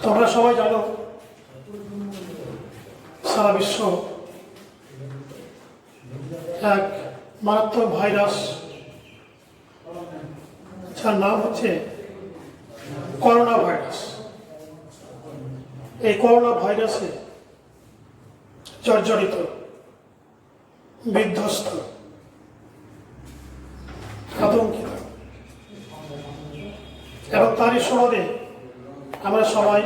তোমরা সবাই জানো সারা বিশ্ব এক মারাত্মক ভাইরাস, যার নাম হচ্ছে করোনা ভাইরাস। এই করোনা ভাইরাসে জর্জরিত, বিধ্বস্ত, আতঙ্কিত, এবং তারই সুবাদে আমরা সবাই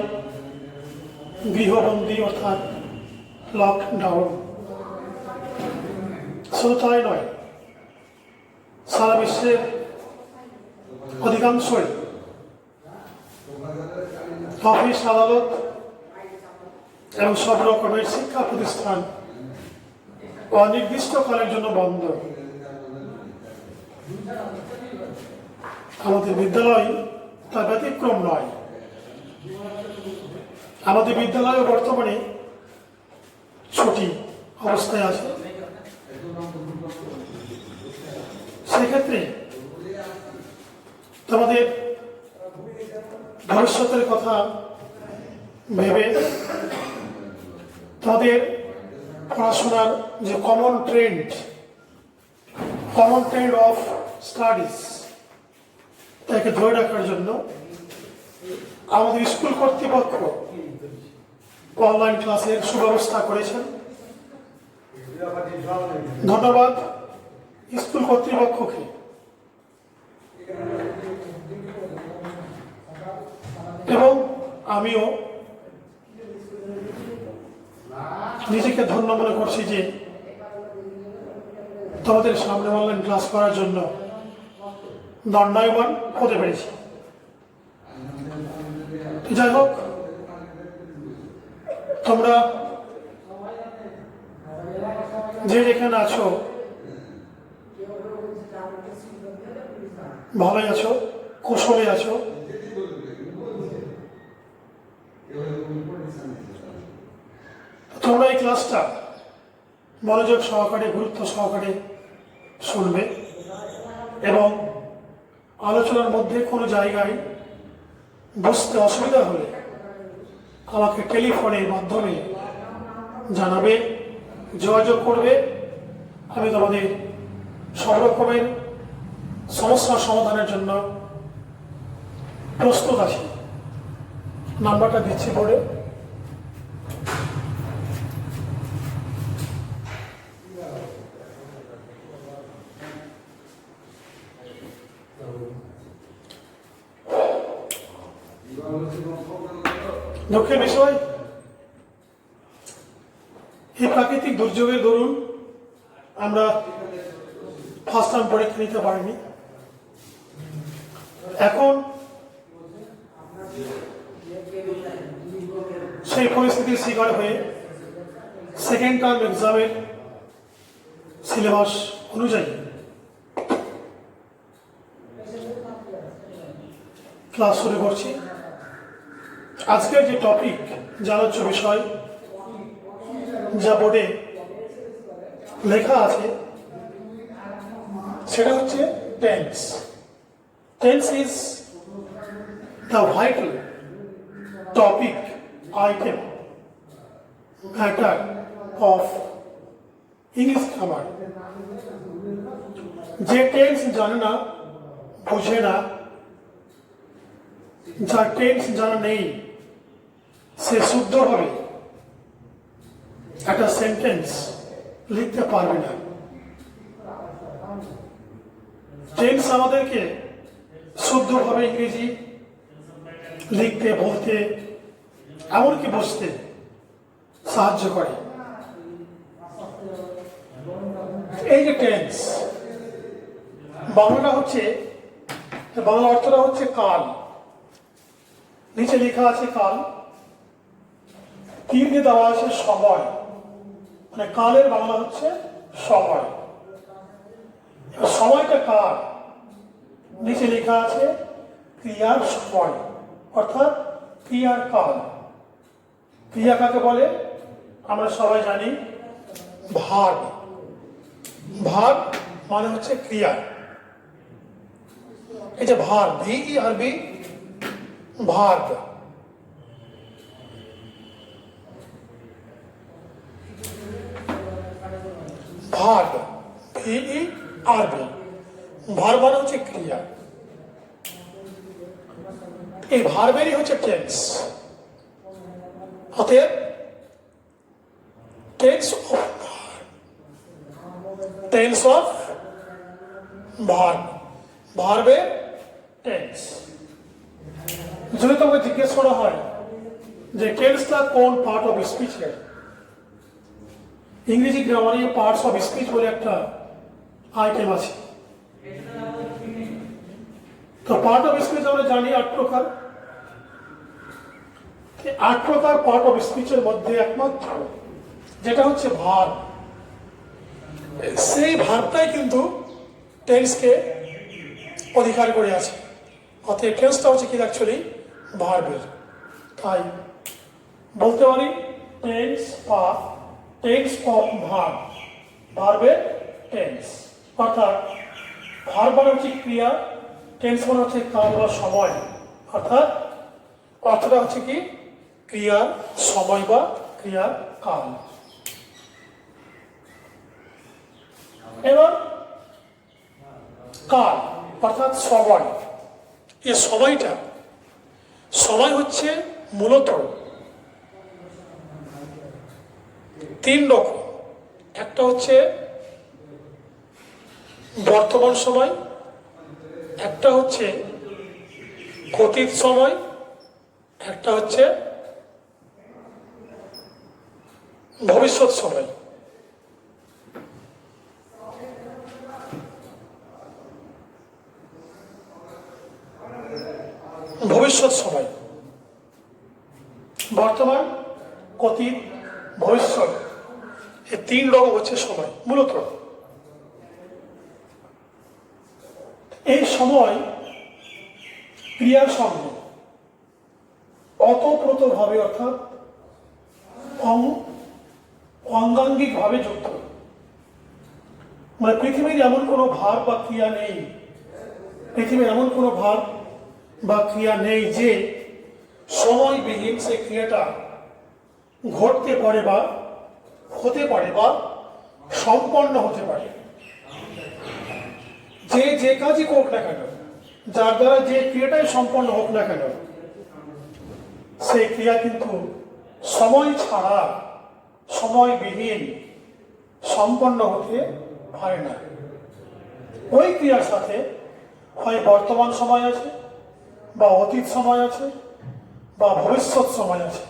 গৃহবন্দী অর্থাৎ লকডাউন। শুধু তাই নয়, সারা বিশ্বের অধিকাংশই অফিস, আদালত এবং সব রকমের শিক্ষা প্রতিষ্ঠান অনির্দিষ্টকালের জন্য বন্ধ। আমাদের বিদ্যালয় তার ব্যতিক্রম নয়। আমাদের বিদ্যালয় বর্তমানে ছুটি অবস্থায় আছে। সেক্ষেত্রে তোমাদের ভবিষ্যতের কথা ভেবে তাদের পড়াশোনার যে কমন ট্রেন্ড অফ স্টাডিজ, তাকে ধরে রাখার জন্য আমাদের স্কুল কর্তৃপক্ষ অনলাইন ক্লাসের সুব্যবস্থা করেছেন। ধন্যবাদ স্কুল কর্তৃপক্ষকে। এবং আমিও নিজেকে ধন্য মনে করছি যে তোমাদের সামনে অনলাইন ক্লাস করার জন্য দণ্ডায়মান হতে পেরেছি। যাই হোক, তোমরা যে যেখানে আছো ভালোই আছো, কুশলে আছো। তোমরা এই ক্লাসটা মনোযোগ সহকারে, গুরুত্ব সহকারে শুনবে এবং আলোচনার মধ্যে কোনো জায়গায় বুঝতে অসুবিধা হলে আমাকে টেলিফোনের মাধ্যমে জানাবে, যোগাযোগ করবে। আমি তোমাদের সব রকমের সমস্যার সমাধানের জন্য প্রস্তুত আছি। নাম্বারটা দিচ্ছি পড়ে। দুঃখের বিষয়, এই প্রাকৃতিক দুর্যোগের দরুন আমরা ফার্স্ট টার্ম পরীক্ষা নিতে পারিনি। এখন সেই পরিস্থিতির শিকার হয়ে সেকেন্ড টার্ম এক্সামের সিলেবাস অনুযায়ী ক্লাস শুরু করছি। আজকের যে টপিক, যে আলোচ্য বিষয়, যা বোর্ডে লেখা আছে, সেটা হচ্ছে tense. Tense is the vital topic, item, matter of English grammar. যে টেন্স জানে না, বোঝে না, যার টেন্স জানা নেই, সে শুদ্ধভাবে একটা সেন্টেন্স লিখতে পারবে না। টেন্স আমাদেরকে শুদ্ধভাবে ইংরেজি লিখতে, বলতে, এমনকি বুঝতে সাহায্য করে। এই যে টেন্স, বাংলা অর্থটা হচ্ছে কাল। নিচে লেখা আছে কাল, তীর দিয়ে দেওয়া আছে সময়, মানে কালের বাংলা হচ্ছে সময়। সময়টা কার? নিচে লেখা আছে ক্রিয়ার সময়, অর্থাৎ ক্রিয়ার কাল। ক্রিয়া কাকে বলে? আমরা সবাই জানি ভার্ব। ভার্ব মানে হচ্ছে ক্রিয়া। এই যে verb, VERB, verb, verb, VERB, verb মানে হচ্ছে ক্রিয়া, এই ভার্বেরই হচ্ছে টেন্স। অতএব টেন্স অফ ভার্ব, ভার্বের টেন্স। যদি তোমাকে জিজ্ঞেস করা হয় যে টেন্সটা কোন পার্ট অফ স্পিচের, ইংরেজি গ্রামারে পার্টস অফ স্পিচ বলে একটা আইটেম আছে। তো পার্ট অফ স্পিচ আমরা জানি 8 প্রকার। 8 প্রকার পার্ট অফ স্পিচের মধ্যে একমাত্র যেটা হচ্ছে ভার্ব, সেই ভার্বটাই কিন্তু টেন্সকে অধিকার করে আছে। অতএব টেন্সটা হচ্ছে কি অ্যাকচুয়ালি ভার্বের। তাই বলতে পারি টেন্স অফ ভার্ব, ভার্বের টেন্স। অর্থাৎ ভার্ব মানে হচ্ছে ক্রিয়া, টেন্স মানে হচ্ছে কাল বা সময়, অর্থাৎ অর্থটা হচ্ছে কি ক্রিয়ার সময় বা ক্রিয়ার কাল। এবার কাল অর্থাৎ সময়, এই সময় হচ্ছে মূলত 3 রকম। একটা হচ্ছে বর্তমান সময়, একটা হচ্ছে অতীত সময়, একটা হচ্ছে ভবিষ্যৎ সময়। ভবিষ্যৎ সময়, বর্তমান, অতীত, ভবিষ্যৎ, এই 3 রকম হচ্ছে সময় মূলত। এই সময় ক্রিয়ার সঙ্গে অতপ্রতভাবে অর্থাৎ অঙ্গাঙ্গিক ভাবে যুক্ত। মানে পৃথিবীর এমন কোনো ভার্ব বা ক্রিয়া নেই, পৃথিবীর এমন কোনো ভার্ব বা ক্রিয়া নেই যে সময়বিহীন সেই ক্রিয়াটা ঘটতে পারে বা হতে পারে বা সম্পন্ন হতে পারে। যে কাজই হোক না কেন, যার দ্বারা যে ক্রিয়াটাই সম্পন্ন হোক না কেন, সেই ক্রিয়া কিন্তু সময় ছাড়া, সময়বিহীন সম্পন্ন হতে পারে না। ওই ক্রিয়ার সাথে হয় বর্তমান সময় আছে, বা অতীত সময় আছে, বা ভবিষ্যৎ সময় আছে।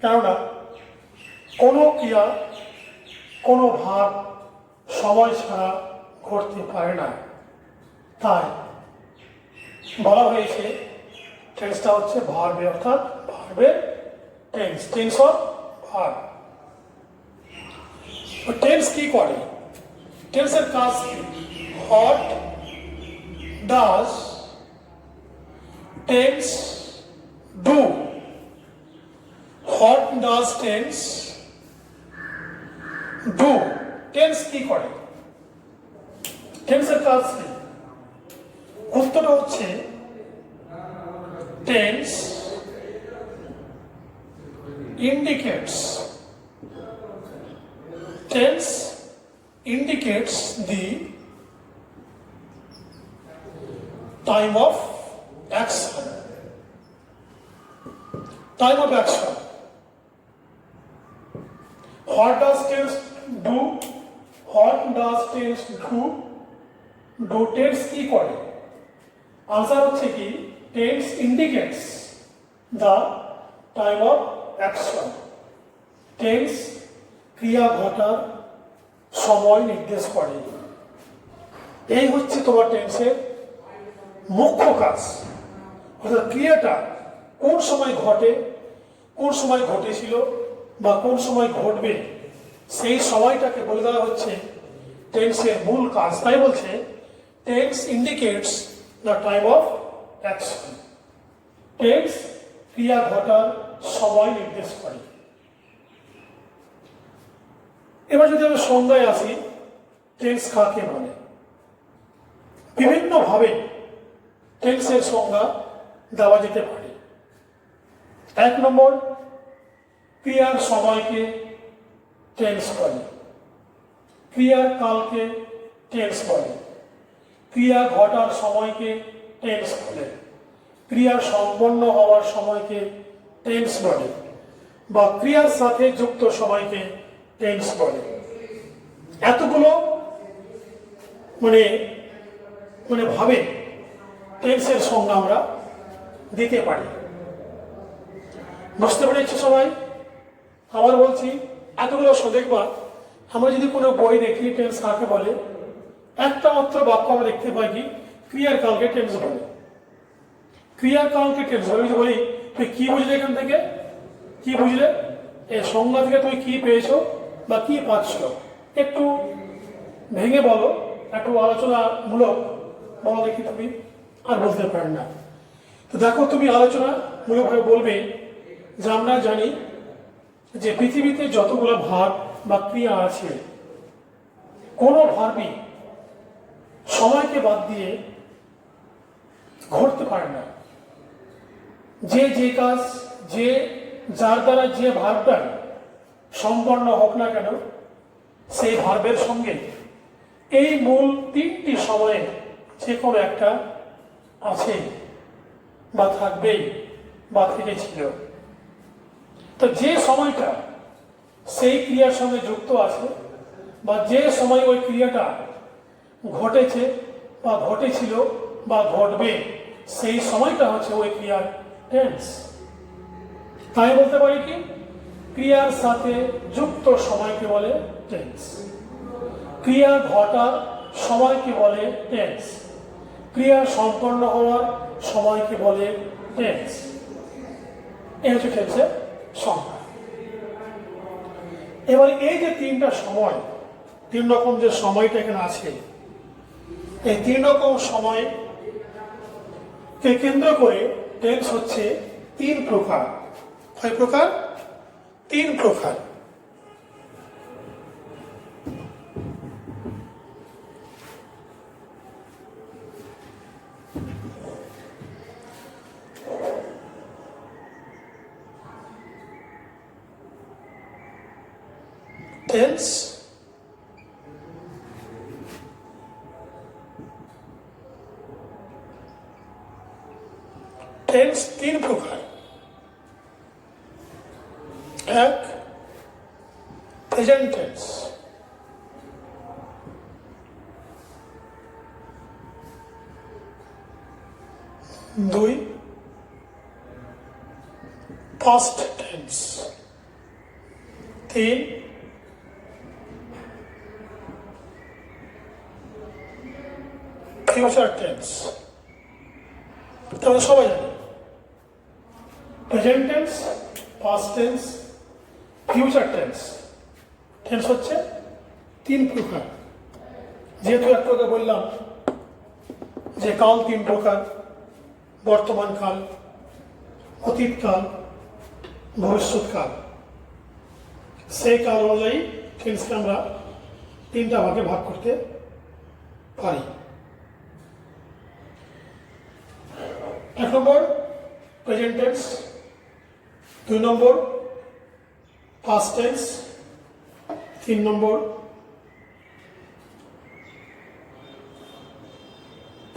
কেননা কোনো ক্রিয়া, কোনো ভাব সময় ছাড়া ঘটতে পারে না। তাই বলা হয়েছে টেন্সটা হচ্ছে ভার্বে, অর্থাৎ ভার্বের tense, tense of verb. Tense কি করে? টেন্সের কাজ কি? What does tense do? What does tense do? Tense কি করে? টেন্সের কাজ কি? উত্তরটা হচ্ছে tense indicates the time of action. Time of action. What does tense do? What does tense do? Do tense কি করে? আনসার হচ্ছে কি tense indicates the time of action. tense ক্রিয়া ঘটার সময় নির্দেশ করে। এই হচ্ছে তোমার টেন্সের মুখ্য কাজ। অর্থাৎ ক্রিয়াটা কোন সময় ঘটে, কোন সময় ঘটেছিল বা কোন সময় ঘটবে, সেই সময়টাকে বলে দেওয়া হচ্ছে টেন্সের মূল কাজ। তাই বলছে tense indicates the time of action. Tense ক্রিয়া ঘটার সময় নির্দেশ করে। এবার যদি আমি সংজ্ঞায় আসি, টেন্স কাকে বলে? বিভিন্নভাবে টেন্সের সংজ্ঞা দেওয়া যেতে পারে। 1 নম্বর, ক্রিয়ার সময়কে টেন্স বলে। ক্রিয়ার কালকে টেন্স বলে, ক্রিয়া ঘটার সময়কে টেন্স বলে, ক্রিয়া সম্পন্ন হওয়ার সময়কে টেন্স বলে, বা ক্রিয়ার সাথে যুক্ত সময়কে টেন্স বলে। এতগুলো মানে মানে ভাবে টেন্সের সংজ্ঞা আমরা দিতে পারি। বুঝতে পেরেছি সবাই? আবার বলছি, এতগুলো দেখবা আমরা যদি কোনো বই দেখি টেন্স কাকে বলে, একটা মাত্র বাক্য আমরা দেখতে পাই কি ক্রিয়ার কালকে টেন্স বলে। ক্রিয়ার কালকে টেন্স বলে। বলি তুই কি বুঝলে এখান থেকে, কি বুঝলে এই সংজ্ঞা থেকে তুমি কি পেয়েছো বা কি পাচ্ছ, একটু ভেঙে বলো, একটু আলোচনামূলক বলো দেখি। তুমি আর বলতে পারেন না তো দেখো, তুমি আলোচনামূলকভাবে বলবে যে আমরা জানি যে পৃথিবীতে যতগুলো ভাব বা ক্রিয়া আছে, কোনো ভাবই সময়কে বাদ দিয়ে ঘটতে পারে না। যে কাজ যার দ্বারা যে ভার্বটা সম্পন্ন হোক না কেন, সেই ভার্বের সঙ্গে এই মূল তিনটি সময়ে যে কোনো একটা আছে বা থাকবেই বা থেকেছিল। তো যে সময়টা সেই ক্রিয়ার সঙ্গে যুক্ত আছে বা যে সময় ওই ক্রিয়াটা ঘটেছে বা ঘটেছিল বা ঘটবে, সেই সময়টা হচ্ছে ওই ক্রিয়ার টেন্স। তাই বলতে পারি কি ক্রিয়ার সাথে যুক্ত সময়কে বলে টেন্স, ক্রিয়া ঘটার সময়কে বলে টেন্স, ক্রিয়া সম্পন্ন হওয়ার সময়কে বলে টেন্স। এই হচ্ছে টেন্সের সংজ্ঞা। এবার এই যে তিনটা সময়, তিন রকম যে সময়টা এখানে আছে, এই তিন রকম সময়কে কেন্দ্র করে টেন্স হচ্ছে তিন প্রকার। কয় প্রকার? তিন প্রকার। টেন্স তিন প্রকার। এক, প্রেজেন্ট টেন্স। দুই, পাস্ট টেন্স। তিন, ফিউচার টেন্স। তোমরা সবাই জানো present tense, past tense, future tense. Tense হচ্ছে তিন প্রকার। যেহেতু একটু আগে বললাম যে কাল তিন প্রকার, বর্তমান কাল, অতীতকাল, ভবিষ্যৎকাল, সেই কাল অনুযায়ী টেন্সকে আমরা তিনটা ভাগে ভাগ করতে পারি। এক নম্বর প্রেজেন্ট টেন্স, দুই নম্বর পাস্ট টেন্স, তিন নম্বর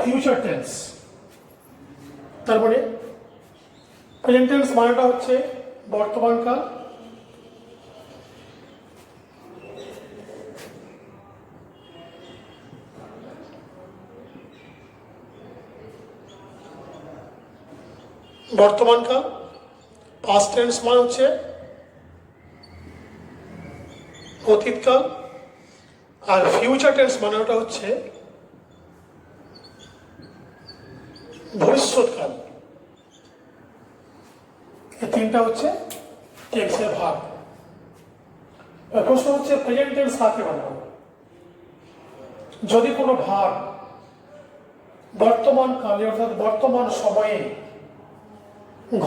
ফিউচার টেন্স। তারপরে প্রেজেন্ট টেন্স মানেটা হচ্ছে বর্তমান কাল, বর্তমান কাল। পাস্ট টেন্স মানে হচ্ছে অতীতকাল, আর ফিউচার টেন্স মানে ওটা হচ্ছে ভবিষ্যৎকাল। এই তিনটা হচ্ছে টেন্সের ভাগ। প্রশ্ন হচ্ছে প্রেজেন্ট টেন্স কাকে বানাবো? যদি কোনো ভাগ বর্তমান কালে অর্থাৎ বর্তমান সময়ে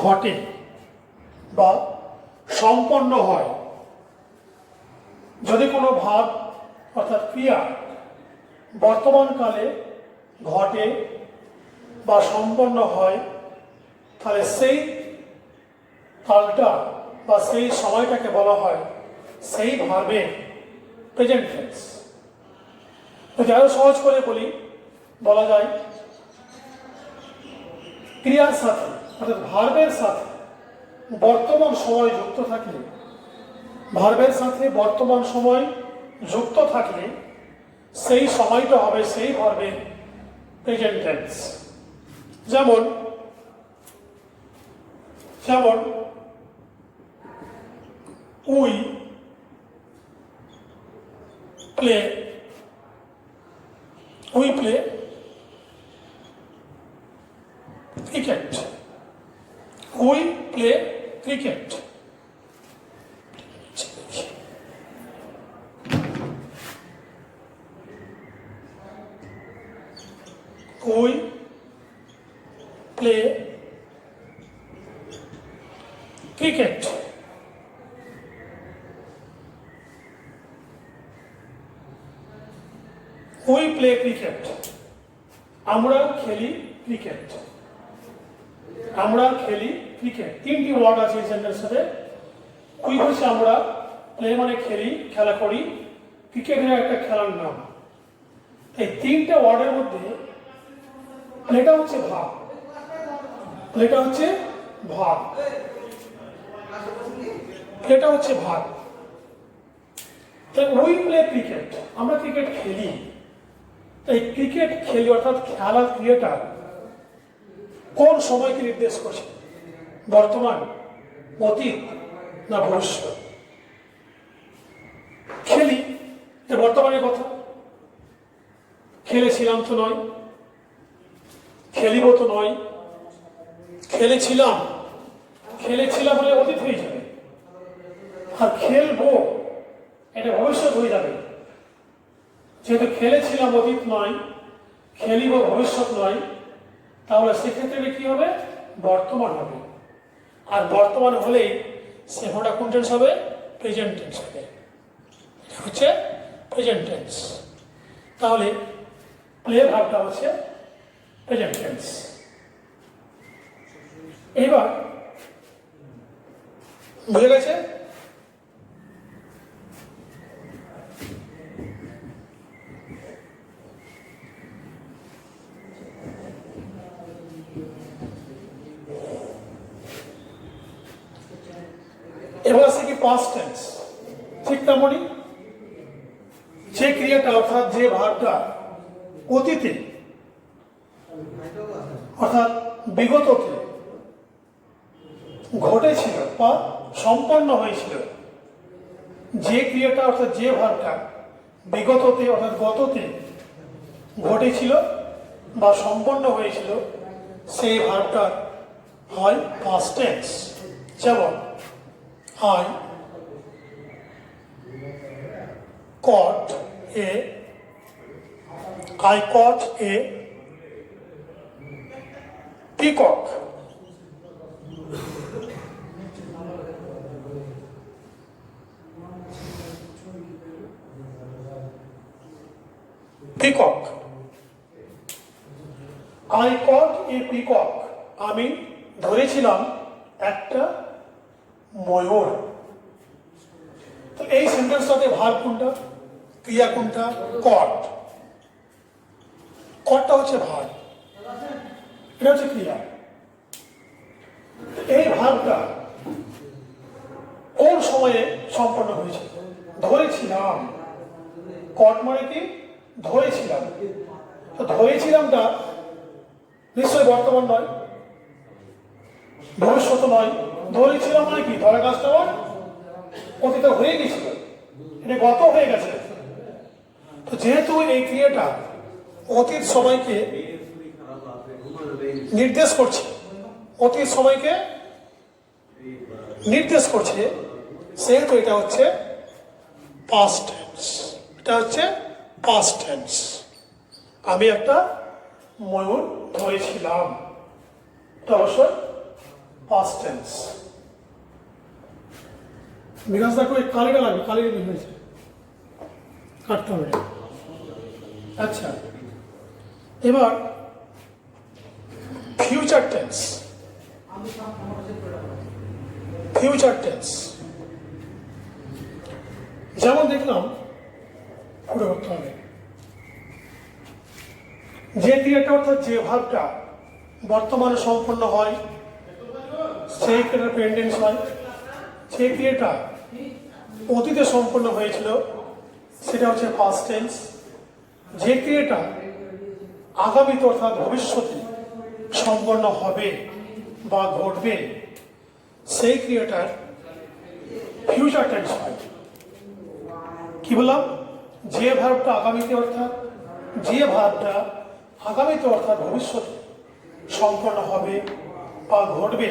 ঘটে বা সম্পন্ন হয়, যদি কোনো ভাব অর্থাৎ ক্রিয়া বর্তমান কালে ঘটে বা সম্পন্ন হয়, তাহলে সেই কালটা বা সেই সময়টাকে বলা হয় সেই ভার্বের প্রেজেন্ট টেন্স। যদি আরো সহজ করে বলি, বলা যায় ক্রিয়ার সাথে অর্থাৎ ভার্বের সাথে বর্তমান সময় যুক্ত থাকলে, ভার্বের সাথে বর্তমান সময় যুক্ত থাকলে সেই সময়টা হবে সেই ভার্বের প্রেজেন্ট টেন্স। যেমন যেমন we play cricket, we play cricket. We play cricket. We play cricket, আমরা খেলি ক্রিকেট, আমরা খেলি ক্রিকেট। তিনটি ওয়ার্ড আছে এই সেন্টেন্সের সাথে। উই হচ্ছে আমরা, প্লে মানে খেলি, খেলা করি, ক্রিকেটের একটা খেলার নাম। এই তিনটা ওয়ার্ডের মধ্যে প্লেটা হচ্ছে ভাব, প্লেটা হচ্ছে ভাব, প্লেটা হচ্ছে ভাব। তাই উই প্লে ক্রিকেট, আমরা ক্রিকেট খেলি। তাই ক্রিকেট খেলি অর্থাৎ খেলার ক্রিয়াটা কোন সময়কে নির্দেশ করছে? বর্তমান, অতীত না ভবিষ্যৎ? খেলি, এটা বর্তমানের কথা। খেলেছিলাম তো নয়, খেলিব তো নয়, খেলেছিলাম, খেলেছিলাম বলে অতীত হয়ে যাবে। আর খেলবো এটা ভবিষ্যৎ হয়ে যাবে। যেহেতু খেলেছিলাম অতীত নয়, খেলিব ভবিষ্যৎ নয়, তাহলে সেক্ষেত্রে কি হবে? বর্তমান হবে। আর বর্তমান হলেই সে ঘটনা কোন টেন্স হবে? প্রেজেন্ট টেন্স হবে। এটা হচ্ছে প্রেজেন্ট টেন্স। তাহলে প্লে ভাবটা হচ্ছে প্রেজেন্ট টেন্স। এবার বুঝে গেছে? এবার আছে কি পাস্ট টেন্স। ঠিক তেমনই যে ক্রিয়াটা অর্থাৎ যে ভাবটা অতীতে অর্থাৎ বিগততে ঘটেছিল বা সম্পন্ন হয়েছিল, যে ক্রিয়াটা অর্থাৎ যে ভাবটা বিগততে অর্থাৎ গততে ঘটেছিল বা সম্পন্ন হয়েছিল, সেই ভাবটা হয় পাস্ট টেন্স। যেমন I caught a peacock. Peacock. I caught a peacock. আমি ধরেছিলাম একটা ময়ূর। তো এই সেন্টেন্সটাতে ভার্ব কোনটা, ক্রিয়া কোনটা? কট। কটটা হচ্ছে ভার্ব, এটা হচ্ছে ক্রিয়া। এই ভার্বটা কোন সময়ে সম্পন্ন হয়েছে? ধরেছিলাম। কট মানে কি? ধরেছিলাম। তো ধরেছিলামটা নিশ্চয়ই বর্তমান নয়, ভবিষ্যৎ নয়। ধরেছিলাম মানে কি? ধরা কাজটা আমার অতীত হয়ে গেছিল, এটা গত হয়ে গেছে। তো যেহেতু এই ক্রিয়াটা অতীত সময়কে নির্দেশ করছে, অতীত সময়কে নির্দেশ করছে, সেহেতু এটা হচ্ছে পাস্ট টেন্স। এটা হচ্ছে পাস্ট টেন্স। আমি একটা ময়ূর ধরেছিলাম, এটা অবশ্যই পাস্ট টেন্স। বিকাশ দেখো এই কালিটা লাগবে, কালি হয়েছে, কাটতে হবে। আচ্ছা, এবার ফিউচার টেন্স। ফিউচার টেন্স যেমন দেখলাম, পুরো করতে হবে। যে ক্রিয়াটা অর্থাৎ যে ভাবটা বর্তমানে সম্পন্ন হয় সেই ক্রিয়াটা প্রেজেন্ট টেন্স হয়। যে ক্রিয়াটা অতীতে সম্পন্ন হয়েছিল সেটা হচ্ছে পাস্ট টেন্স। যে ক্রিয়াটা আগামীতে অর্থাৎ ভবিষ্যতে সম্পন্ন হবে বা ঘটবে সেই ক্রিয়াটার ফিউচার টেন্স হয়। কি বললাম? যে ভার্বটা আগামীতে অর্থাৎ ভবিষ্যতে সম্পন্ন হবে বা ঘটবে,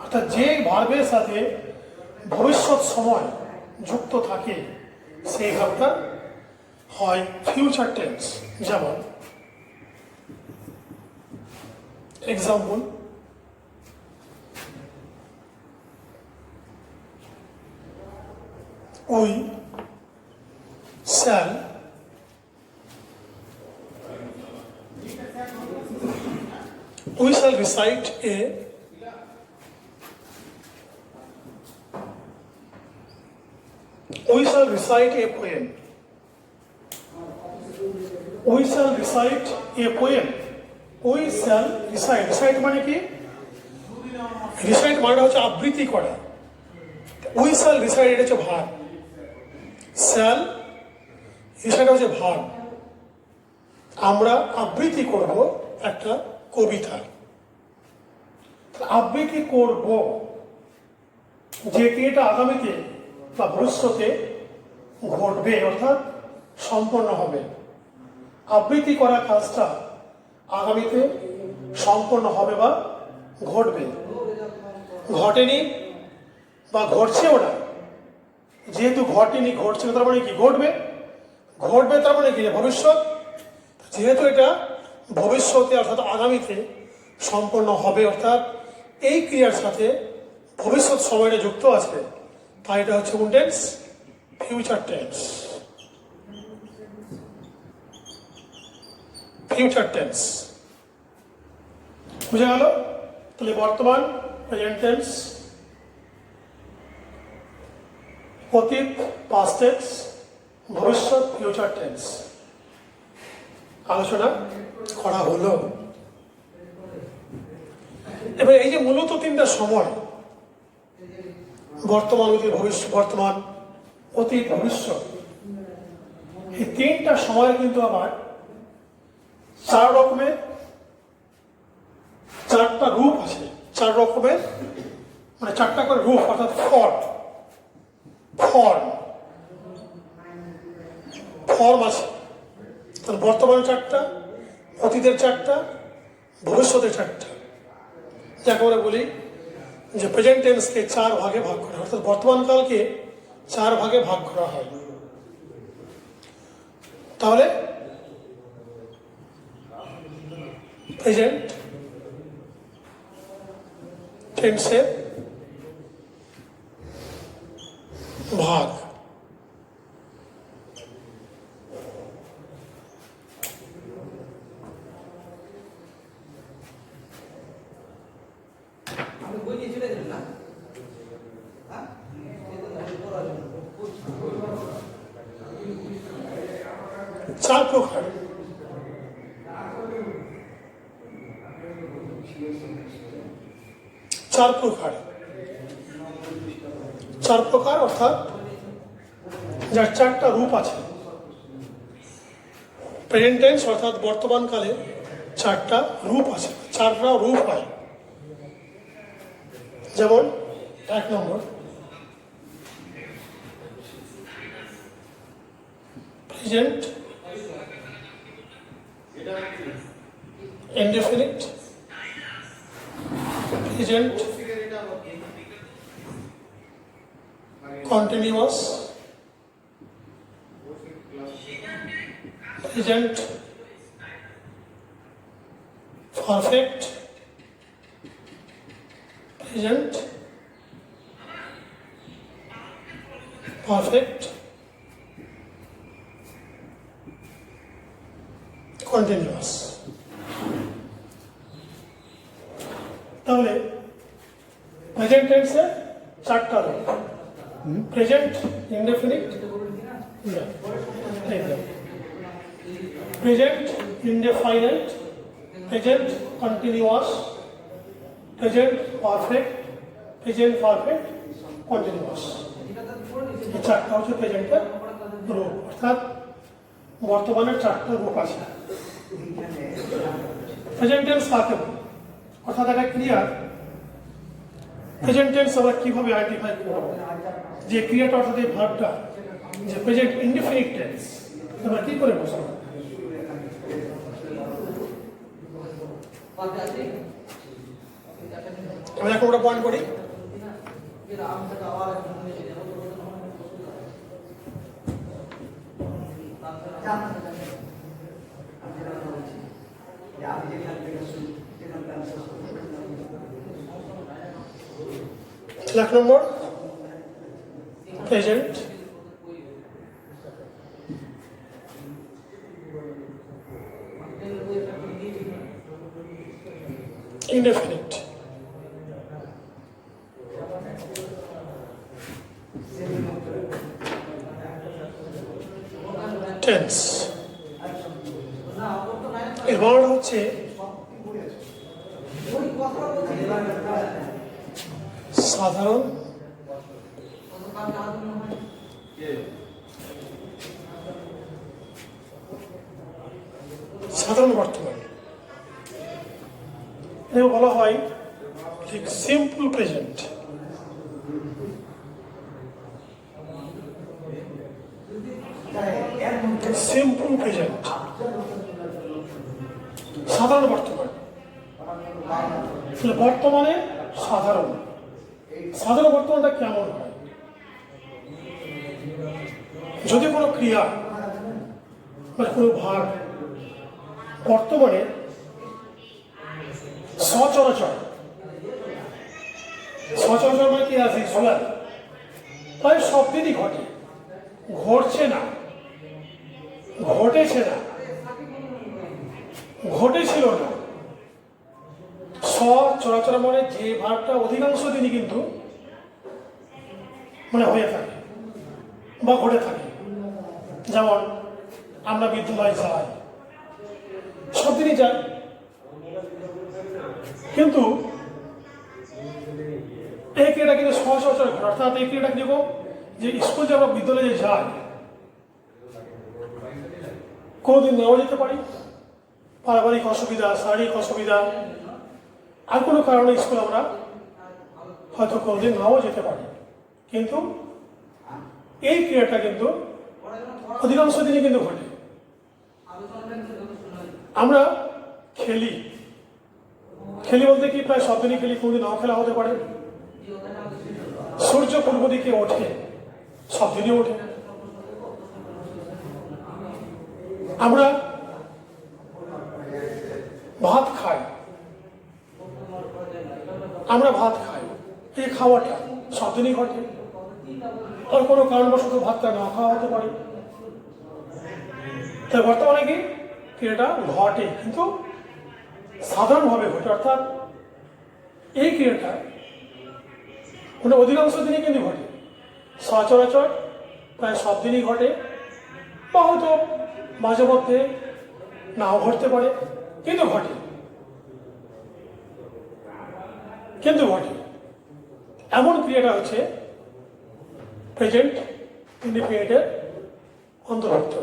অর্থাৎ যে ভার্বের সাথে ভবিষ্যৎ সময় যুক্ত থাকে সেই ভার্বটা হয় ফিউচার টেন্স। যেমন example, we shall recite a poem. We shall recite a poem. We shall recite. Recite মানে কি? Recite মানে হচ্ছে আবৃত্তি করা। We shall recite এটা হচ্ছে ভার্ব। shall recite হচ্ছে ভার্ব। আমরা আবৃত্তি করব একটা কবিতা। আবৃত্তি করব যে ক্রিয়াটা আগামীতে বা ভবিষ্যতে ঘটবে অর্থাৎ সম্পন্ন হবে। আবৃত্তি করা কাজটা আগামীতে সম্পন্ন হবে বা ঘটবে। ঘটেনি বা ঘটছেও না, যেহেতু ঘটেনি ঘটছে তার মানে কি? ঘটবে। ঘটবে তার মানে কি? ভবিষ্যৎ। যেহেতু এটা ভবিষ্যতে অর্থাৎ আগামীতে সম্পন্ন হবে অর্থাৎ এই ক্রিয়ার সাথে ভবিষ্যৎ সময়টা যুক্ত আছে, তাই এটা হচ্ছে কোন tense? Future tense. Future tense বুঝা গেল? তাহলে বর্তমান প্রেজেন্ট টেন্স, অতীত পাস্ট টেন্স, ভবিষ্যৎ ফিউচার টেন্স আলোচনা করা হলো। এবার এই যে মূলত তিনটা সময়, বর্তমান, অতীত, ভবিষ্যৎ, বর্তমান, অতীত, ভবিষ্যৎ, এই তিনটা সময় কিন্তু আবার চার রকমের, চারটা রূপ আছে। চার রকমের মানে চারটা করে রূপ অর্থাৎ ফর্ম আছে। তাহলে বর্তমানে চারটা, অতীতের চারটা, ভবিষ্যতের চারটা। যাকে আমরা বলি যে প্রেজেন্ট টেন্সকে চার ভাগে ভাগ করা হয়, অর্থাৎ বর্তমানকালকে চার ভাগে ভাগ করা হয়। তাহলে প্রেজেন্ট টেন্সের ভাগ, চার প্রকার। চার প্রকার অর্থাৎ যার চারটা রূপ আছে। প্রেজেন্ট টেন্স অর্থাৎ বর্তমানকালে চারটা রূপ আছে, চারটা রূপ হয়। যেমন এক নম্বর present indefinite, present continuous, present perfect, present perfect continuous. তাহলে প্রেজেন্ট টেন্সে চারটা রূপ, present indefinite, present indefinite, present continuous, present perfect, present perfect continuous। এই চারটা হচ্ছে প্রেজেন্টের রূপ, অর্থাৎ বর্তমানের চারটা রূপ আছে। প্রেজেন্ট টেন্স কাকে বলে, অর্থাৎ একটা ক্রিয়ার প্রেজেন্ট টেন্স আমরা কিভাবে আইডেন্টিফাই করব, যে ক্রিয়াটা অর্থাৎ এই ভার্বটা যে প্রেজেন্ট ইনডিফিনিট টেন্স আমরা কি করে বুঝবো? আমরা এখন ওটা পয়েন্ট করি। এক নম্বর প্রেজেন্ট indefinite, tense। এর বাংলা হচ্ছে সাধারণ সাধারণ বর্তমান। এটাকে বলা হয় ঠিক সিম্পল প্রেজেন্ট। সিম্পল প্রেজেন্ট সাধারণ বর্তমান। বর্তমানে সাধারণ সাধারণ বর্তমানটা কেমন হয়? যদি কোনো ক্রিয়া বা কোনো ভাগ বর্তমানে সচরাচর, সচরাচর মানে কি আছে, প্রায় সব দিনই ঘটে, ঘটছে না, ঘটেছে না, ঘটেছিল না। সচরাচর মানে যে ভাবটা অধিকাংশ দিনই কিন্তু মানে হয়ে থাকে বা ঘটে থাকে। যেমন আমরা বিদ্যালয়ে যাই, সব দিনই যাই, কিন্তু এই ক্রিয়াটা কিন্তু সচরাচর ঘটে। অর্থাৎ এই ক্রিয়াটা যেরকম যে স্কুল যে আমরা বিদ্যালয়ে যাই, কোনোদিন নাও যেতে পারি, পারিবারিক অসুবিধা, শারীরিক অসুবিধা, আর কোনো কারণে স্কুল আমরা হয়তো কোনোদিন নাও যেতে পারি, কিন্তু এই ক্রিয়াটা কিন্তু অধিকাংশ দিনই কিন্তু ঘটে। আমরা খেলি, খেলি বলতে কি প্রায় সব দিনই খেলি, কোনোদিন নাও খেলা হতে পারে। সূর্য পূর্ব দিকে ওঠে, সব দিনই ওঠে। আমরা ভাত খাই, আমরা ভাত খাই, এই খাওয়াটা সব দিনই ঘটে। আর কোনো কারণবশত ভাতটা না খাওয়া হতে পারে। তাই বর্তমানে কি ক্রিয়াটা ঘটে, কিন্তু সাধারণভাবে ঘটে। অর্থাৎ এই ক্রিয়াটা মানে অধিকাংশ দিনই কিন্তু ঘটে, সচরাচর প্রায় সব দিনই ঘটে, বা হয়তো মাঝে মধ্যে নাও ঘটতে পারে, কিন্তু ঘটে, কিন্তু ঘটে। এমন ক্রিয়াটা হচ্ছে প্রেজেন্ট ইনডিফিনিটের অন্তর্ভুক্ত।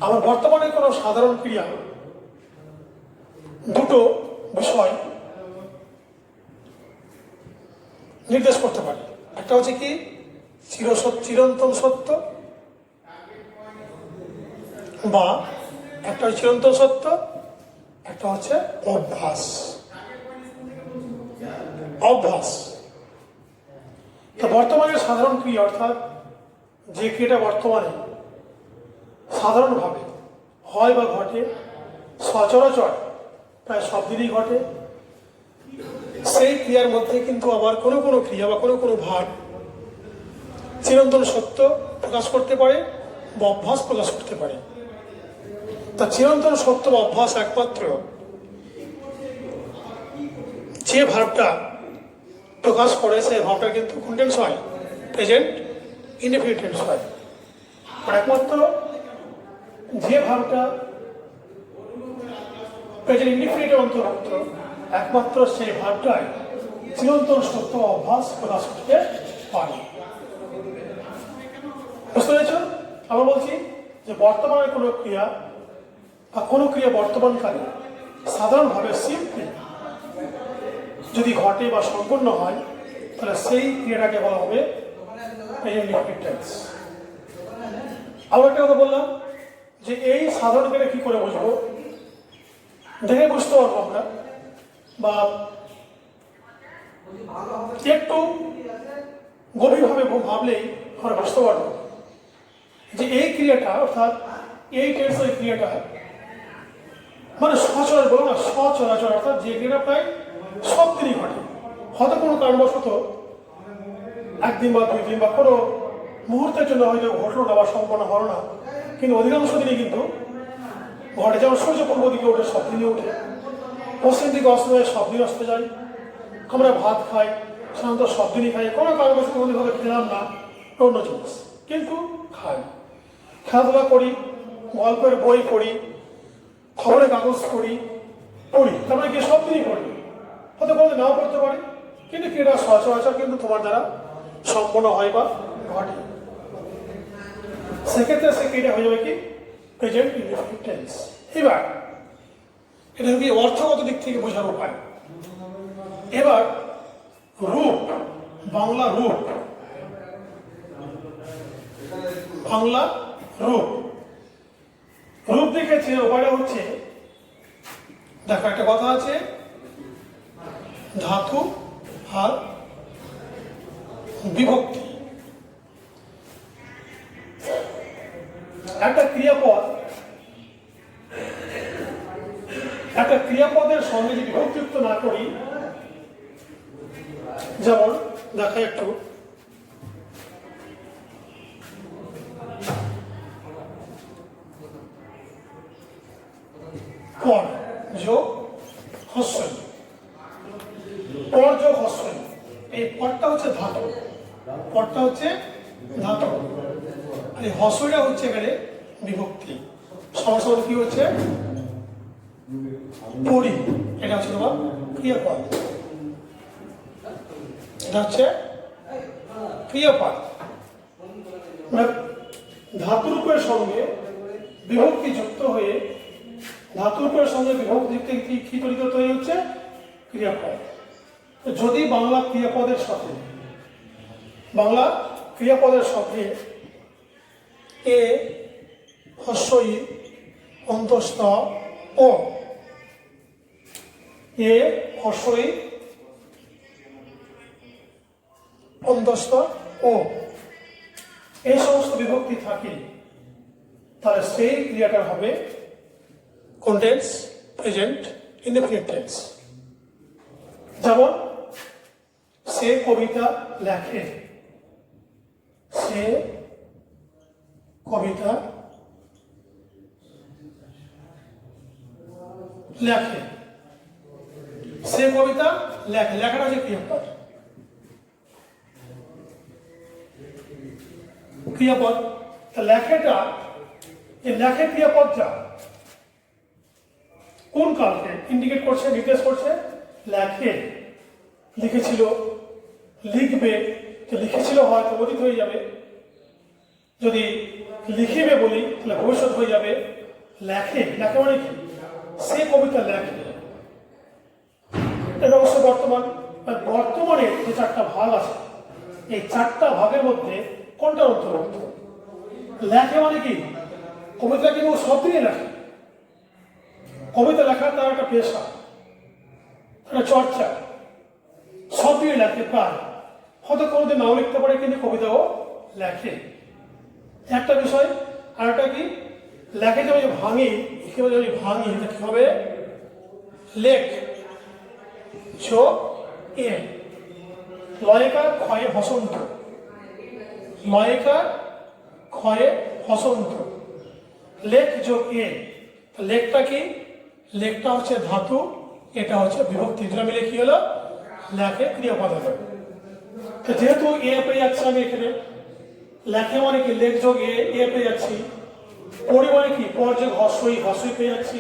আমার বর্তমানে কোনো সাধারণ ক্রিয়া দুটো বিষয় নির্দেশ করতে পারে। একটা হচ্ছে কি চিরন্তন সত্য, বা একটা হচ্ছে চিরন্তন সত্য, একটা হচ্ছে অভ্যাস। অভ্যাস তো বর্তমানে সাধারণ ক্রিয়া, অর্থাৎ যে ক্রিয়াটা বর্তমানে সাধারণভাবে হয় বা ঘটে, সচরাচর প্রায় সব দিনই ঘটে, সেই ক্রিয়ার মধ্যে কিন্তু আবার কোনো কোনো ক্রিয়া বা কোনো কোনো ভাগ চিরন্তন সত্য প্রকাশ করতে পারে বা অভ্যাস প্রকাশ করতে পারে। তা চিরন্তন সত্য বা অভ্যাস একমাত্র যে ভাবটা প্রকাশ করে, সেই ভাবটা কিন্তু কোন টেন্স হয়? প্রেজেন্ট ইনডিফিনিট টেন্স হয়। আর একমাত্র যে ভাবটা প্রেজেন্ট ইনডিফিনিটের অন্তর্ভুক্ত একমাত্র সেই ভাবটাই চিরন্তন সত্য অভ্যাস প্রকাশ করতে পারে। বুঝতে পেরেছ? আমরা বলছি যে বর্তমানে কোনো ক্রিয়া বা কোনো ক্রিয়া বর্তমানকালে সাধারণভাবে সিম্পলি যদি ঘটে বা সম্পন্ন হয় তাহলে সেই ক্রিয়াটাকে বলা হবে প্রেজেন্ট ইনডিফিনিট টেন্স। আবার একটা কথা বললাম যে এই সাধারণ ক্রিয়া কি করে বুঝবো, দেখে বুঝতে পারবো আমরা, বা একটু গভীরভাবে ভাবলেই আমরা বুঝতে পারবো যে এই ক্রিয়াটা অর্থাৎ এই টেন্সের ক্রিয়াটা মানে সচরাচর বলো না, সচরাচর অর্থাৎ যে ক্রিয়াটা প্রায় সব দিনই ঘটে। হয়তো কোনো কারণবশত একদিন বা 2 দিন বা কোনো মুহূর্তের জন্য হয়তো ঘটলো না বা সম্পন্ন হলো না, কিন্তু অধিকাংশ দিনই কিন্তু ঘটে। যেমন সূর্য পূর্ব দিকে ওঠে, সব দিনই ওঠে। পশ্চিম দিকে অস্ত যায়, সব দিন অস্ত যায়। আমরা ভাত খাই, সাধারণত সব দিনই খাই। কোনো কারণবশত কোনোদিনভাবে খেলাম না, অন্য জিনিস, কিন্তু খাই। খেলাধুলা করি, গল্পের বই পড়ি, খবরের কাগজ পড়ি, তারপরে কি সব দিনই পড়ি। হয়তো কোনোদিন নাও পড়তে পারি, কিন্তু ক্রীড়া সচরাচর কিন্তু তোমার দ্বারা সম্পন্ন হয় বা ঘটে। সেক্ষেত্রে সে ক্রিয়া হয়ে যাবে কি প্রেজেন্ট ইনডিফিনিট টেন্স। এবার এটা কি অর্থগত দিক থেকে বোঝার উপায়। এবার রূপ, বাংলা রূপ, বাংলা রূপ, রূপ দেখেছে উপায়টা হচ্ছে, দেখো একটা কথা আছে, ধাতু আর বিভক্তি। একটা ক্রিয়াপদের সঙ্গে যদি বিভক্তিযুক্ত না করি, যেমন দেখা একটু পর যোগ হস্যই, পর যোগ হস্যই, এই পরটা হচ্ছে ধাতু, পরটা হচ্ছে ধাতু, আর এই হস্যইটা হচ্ছে এখানে বিভক্তি। সমস্যা কি হচ্ছে পরি, এটা হচ্ছে তোমার ক্রিয়াপদ, এটা হচ্ছে ক্রিয়াপদ। ধাতুরূপের সঙ্গে বিভক্তি যুক্ত হয়ে, ধাতুরূপের সঙ্গে বিভক্তি যুক্ত কি তৈরি হচ্ছে ক্রিয়াপদ। যদি বাংলা ক্রিয়াপদের সাথে এ হস্যই অন্তস্থ ও, এ হস্যই অন্তস্থ ও, এই সমস্ত বিভক্তি থাকে, তাহলে সেই ক্রিয়াটা হবে কোন টেন্স? Present indefinite tense. যেমন সে কবিতা লেখে, সে কবিতা লেখে, সে কবিতা লেখে, লেখাটা হচ্ছে ক্রিয়াপদ। ক্রিয়াপদ লেখেটা, এই লেখে ক্রিয়াপদটা কোন কালকে ইন্ডিকেট করছে, নির্দেশ করছে? লেখে, লিখেছিল, লিখবে, তো লিখেছিল হয়তো অতীত হয়ে যাবে, যদি লিখিবে বলি তাহলে ভবিষ্যৎ হয়ে যাবে। লেখে, লেখে মানে কি? সে কবিতা লেখে। এটা অবশ্য বর্তমানে যে 4টা ভাগ আছে, এই 4টা ভাগের মধ্যে কোনটা অন্তর্ভুক্ত? লেখে মানে কি? কবিতা কিন্তু সব দিনই লেখে। কবিতা লেখা তার একটা পেশা, একটা চর্চা, সব দিনই লেখে প্রায়। হয়তো কোনোদিন নাও লিখতে পারে, কিন্তু কবিতাও লেখে, একটা বিষয়। আর একটা কি, লেখে যে ভাঙি, যদি ভাঙি কি হবে? লেখ যোগ এ, লয়কার ক্ষয়ে হসন্ত, লয়কার ক্ষয়ে হসন্ত, লেখ যোগ এ। লেখটা কি? লেখটা হচ্ছে ধাতু, এটা হচ্ছে বিভক্তি, যেটা মিলে কি হলো? লেখে ক্রিয়াপদ হলো। যেহেতু এ পেয়ে যাচ্ছি আমি এখানে, লেখে মানে কি লেখ যোগ এ পেয়ে যাচ্ছি, পড়ি মানে কি, পর যে হস্যই, হস্যই পেয়ে যাচ্ছি,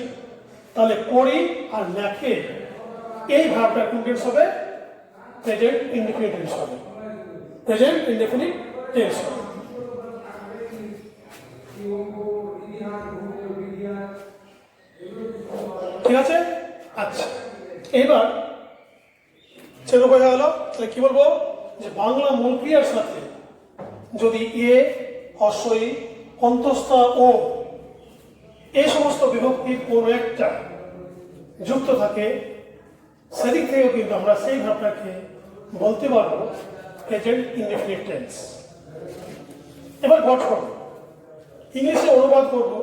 তাহলে পড়ি আর লেখে এই ভার্বটার কোন টেন্স হবে? প্রেজেন্ট ইনডেফিনিট টেন্স হবে, প্রেজেন্ট ইনডেফিনিট টেন্স হবে। ঠিক আছে? আচ্ছা, এবার সেটা বোঝা গেল। তাহলে কি বলবো, যে বাংলা মূল ক্রিয়ার সাথে যদি এ, হস্যই, অন্তস্থ ও এই সমস্ত বিভক্তির কোনো একটা যুক্ত থাকে, সেদিক থেকেও কিন্তু আমরা সেই ভাবটাকে বলতে পারবো প্রেজেন্ট ইনডেফিনিট টেন্স। এবার গঠন ইংলিশে অনুবাদ করবো,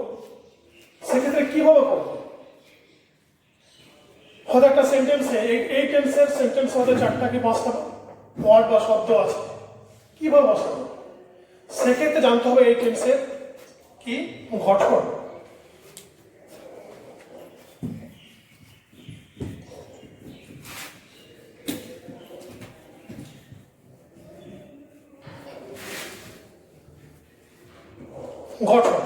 সেক্ষেত্রে কিভাবে করবো? হয়তো একটা সেন্টেন্সে এই টেন্সের সেন্টেন্স হয়তো 4টা কি 5টা ওয়ার্ড বা শব্দ আছে, কিভাবে বসাবো? সেক্ষেত্রে জানতে হবে এই টেন্সের কি গঠন। গঠন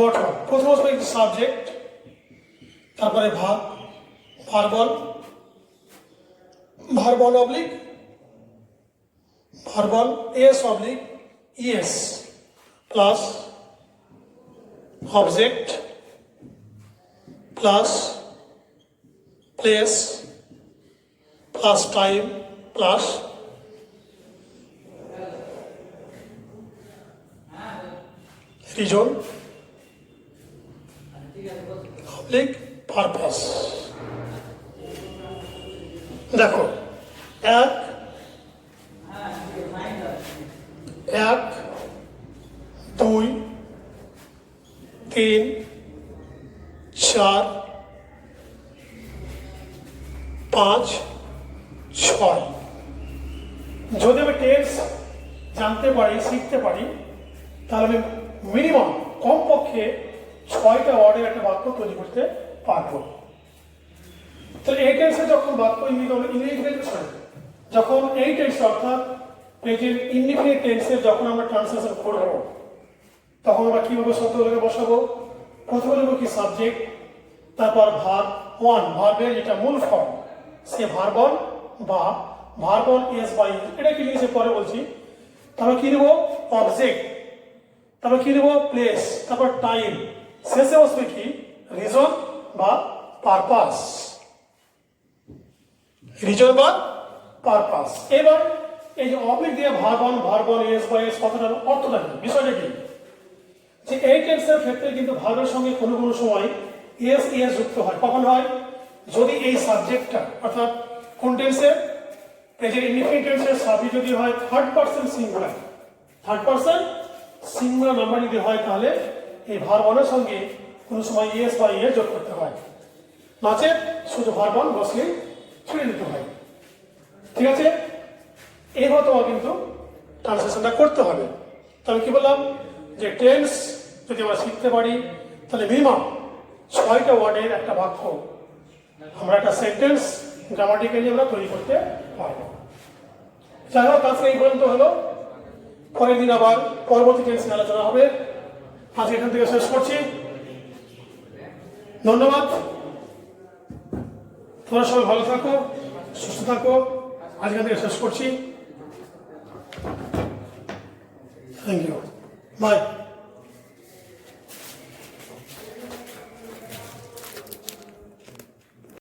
গঠন প্রথম আসবে সাবজেক্ট, তারপরে ভাব, verb one, verb one oblique verb one s oblique es plus object plus place plus time plus reason oblique purpose. দেখো, এক এক, 2, 3, 4, 5, 6। যদি আমি টেন্স জানতে পারি, শিখতে পারি, তাহলে আমি মিনিমাম কমপক্ষে 6টা ওয়ার্ডের একটা বাক্য তৈরি করতে পারবো। তাহলে এই টেন্সে যখন বাক্য যখন এই টেন্স অর্থাৎ প্রেজেন্ট ইনডিফিনিট টেন্সের যখন আমরা ট্রান্সলেশন করবো, তখন আমরা কিভাবে শব্দগুলোকে বসাবো? প্রথমে নেব কি সাবজেক্ট, তারপর ভার্ব ওয়ান, ভার্বের যেটা মূল ফর্ম সে ভার্বন বা ভার্বন এস বা ইজ, এটা কি জিনিসের পরে বলছি। তারপর কি নেব অবজেক্ট, তারপর কি নেব প্লেস, তারপর টাইম, শেষে বসবে কি রিজন বা পারপাস, রিজন বা পারপাস। এবার এই যে অবলিক দিয়ে ভার্বন, ভার্বন এস বা এস কথাটার অর্থটা কি, বিষয়টা কি, যে এই টেন্সের ক্ষেত্রে কিন্তু ভার্বের সঙ্গে কোনো কোনো সময় এস এস যুক্ত হয়। কখন হয়? যদি এই সাবজেক্টটা অর্থাৎ কোন টেন্সের, প্রেজেন্ট ইনডিফিনিট টেন্সের সাবজেক্ট যদি হয় third person singular, third person singular number যদি হয়, তাহলে এই ভার্বনের সঙ্গে কোনো সময় এস বা এস যোগ করতে হয়, নচেত শুধু ভার্বন বসলে ছেড়ে দিতে হয়। ঠিক আছে? এইভাবে তোমার কিন্তু ট্রান্সলেশনটা করতে হবে। তাহলে কি বললাম, যে টেন্স যদি আমরা শিখতে পারি, তাহলে মিনিমাম 6টা ওয়ার্ডের একটা বাক্য, আমরা একটা সেন্টেন্স গ্রামাটিক্যালি আমরা তৈরি করতে পারবো। যাই হোক, আজকে এই পর্যন্ত হলো, পরের দিন আবার পরবর্তী টেন্স নিয়ে আলোচনা হবে। আজকে এখান থেকে শেষ করছি, ধন্যবাদ। তোমরা সবাই ভালো থাকো, সুস্থ থাকো, আজকে এখান থেকে শেষ করছি। Thank you, by.